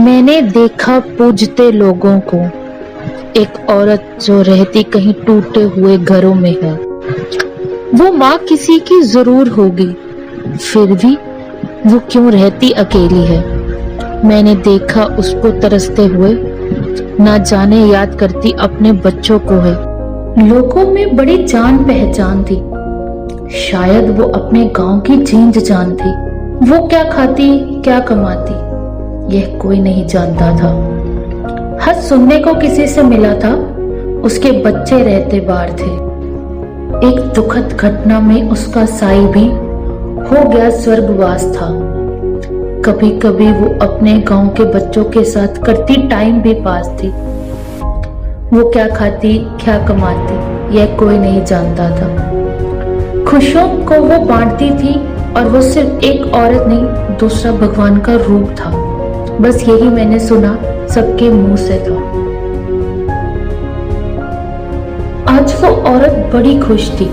मैंने देखा पूजते लोगों को, एक औरत जो रहती कहीं टूटे हुए घरों में है। वो माँ किसी की जरूर होगी, फिर भी वो क्यों रहती अकेली है। मैंने देखा उसको तरसते हुए, ना जाने याद करती अपने बच्चों को है। लोगों में बड़ी जान पहचान थी, शायद वो अपने गांव की जींद जान थी। वो क्या खाती क्या कमाती यह कोई नहीं जानता था। हर सुनने को किसी से मिला था, उसके बच्चे रहते बाहर थे। एक दुखद घटना में उसका साई भी हो गया स्वर्गवास था। कभी कभी वो अपने गांव के बच्चों के साथ करती टाइम भी पास थी। वो क्या खाती क्या कमाती यह कोई नहीं जानता था। खुशियों को वो बांटती थी, और वो सिर्फ एक औरत नहीं, दूसरा भगवान का रूप था। बस यही मैंने सुना, सबके मुंह से था। आज वो औरत बड़ी खुश थी,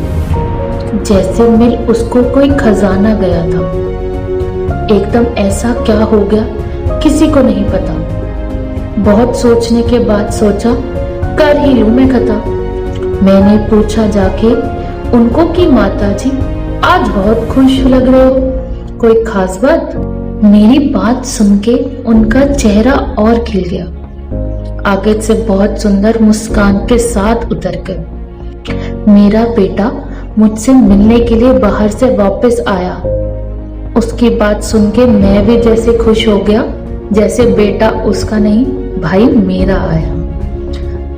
जैसे मिल उसको कोई खजाना गया था। एकदम ऐसा क्या हो गया किसी को नहीं पता। बहुत सोचने के बाद सोचा कर ही लूं मैं खता। मैंने पूछा जाके उनको कि माताजी आज बहुत खुश लग रहे हो, कोई खास बात? मेरी बात सुन के उनका चेहरा और खिल गया। आगे से बहुत सुंदर मुस्कान के साथ उतर कर मेरा बेटा मुझसे मिलने के लिए बाहर से वापस आया। उसकी बात सुन के मैं भी जैसे खुश हो गया, जैसे बेटा उसका नहीं भाई मेरा आया।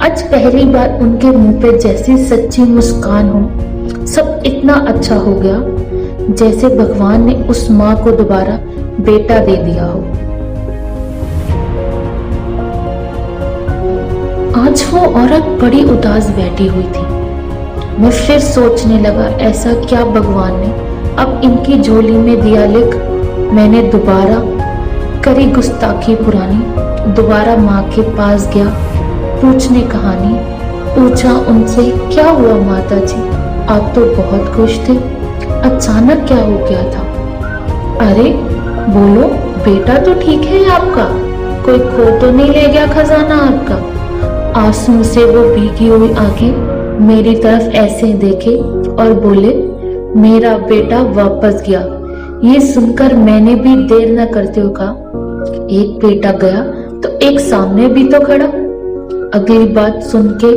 आज पहली बार उनके मुंह पे जैसी सच्ची मुस्कान हो, सब इतना अच्छा हो गया, जैसे भगवान ने उस माँ को दोबारा बेटा दे दिया हो। आज वो औरत बड़ी उदास बैठी हुई थी। मैं फिर सोचने लगा, ऐसा क्या भगवान ने अब इनकी झोली में दिया लिख। मैंने दोबारा करी गुस्ताखी पुरानी, दोबारा माँ के पास गया पूछने कहानी। पूछा उनसे क्या हुआ माता जी, आप तो बहुत खुश थे, अचानक क्या हो गया था? अरे बोलो बेटा तो ठीक है आपका, कोई खो तो नहीं ले गया खजाना आपका? आंसू से वो भीगी हुई आंखें मेरी तरफ ऐसे देखे और बोले मेरा बेटा वापस गया। ये सुनकर मैंने भी देर न करते हुए कहा, एक बेटा गया तो एक सामने भी तो खड़ा। अगली बात सुन के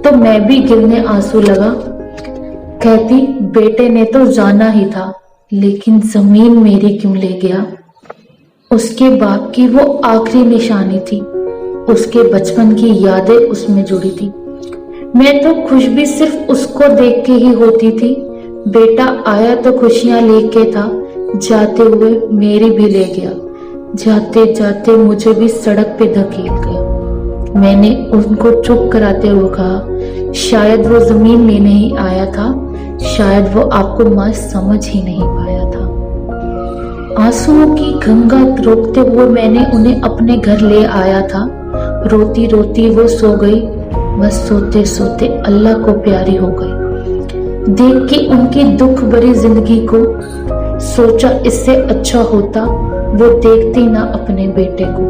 तो मैं भी गिरने आंसू लगा। कहती बेटे ने तो जाना ही था, लेकिन जमीन मेरी क्यों ले गया? उसके बाप की वो आखिरी निशानी थी, उसके बचपन की यादें उसमें जुड़ी थी। मैं तो खुश भी सिर्फ उसको देख के ही होती थी। बेटा आया तो खुशियां लेके था, जाते हुए मेरी भी ले गया। जाते जाते मुझे भी सड़क पे धकेल गया। मैंने उनको चुप कराते हुए कहा, शायद वो जमीन लेने ही आया था, शायद वो आपको मां समझ ही नहीं पाया था। आंसुओं की गंगा रोकते हुए मैंने उन्हें अपने घर ले आया था। रोती रोती वो सो गई, बस सोते सोते अल्लाह को प्यारी हो गई। देख के उनकी दुख भरी जिंदगी को सोचा इससे अच्छा होता वो देखती ना अपने बेटे को।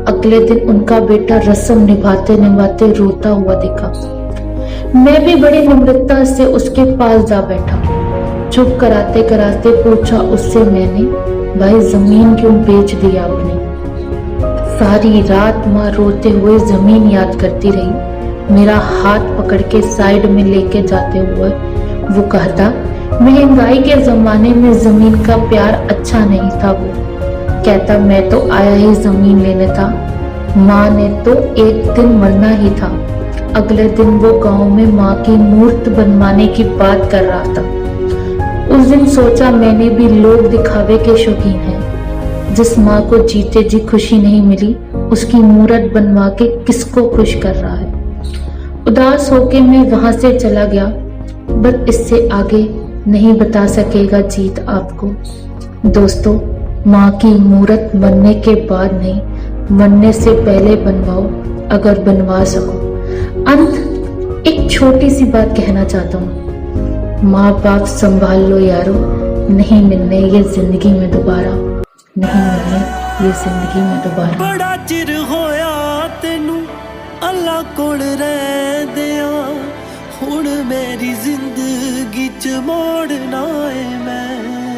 अगले दिन उनका बेटा रस्म निभाते निभाते रोता हुआ दिखा। मैं भी बड़ी नम्रता से उसके पास जा बैठा। चुप कराते कराते पूछा उससे मैंने, भाई जमीन क्यों बेच दी आपने? सारी रात माँ रोते हुए जमीन याद करती रही। मेरा हाथ पकड़ के साइड में लेके जाते हुए वो कहता, महंगाई के जमाने में जमीन का प्यार अच्छा नहीं था। वो कहता मैं तो आया ही जमीन लेने था, माँ ने तो एक दिन मरना ही था। अगले दिन वो गांव में माँ की मूर्त बनवाने की बात कर रहा था। उस दिन सोचा मैंने भी लोग दिखावे के शौकीन हैं। जिस माँ को जीते जी खुशी नहीं मिली, उसकी मूर्त बनवा के किसको खुश कर रहा है। उदास होके मैं वहां से चला गया, बस इससे आगे नहीं बता सकेगा जीत आपको। दोस्तों, माँ की मूर्त बनने के बाद नहीं, बनने से पहले बनवाओ अगर बनवा सको। अंत एक छोटी सी बात कहना चाहता हूँ, माँ बाप संभाल लो यारो, नहीं मिलने ये जिंदगी में दोबारा, नहीं मिलने ये जिंदगी में दोबारा। बड़ा चिर होया तेनू अल्लाह कोल रहदियां, हुण मेरी जिंदगी च मोड़ना है मैं।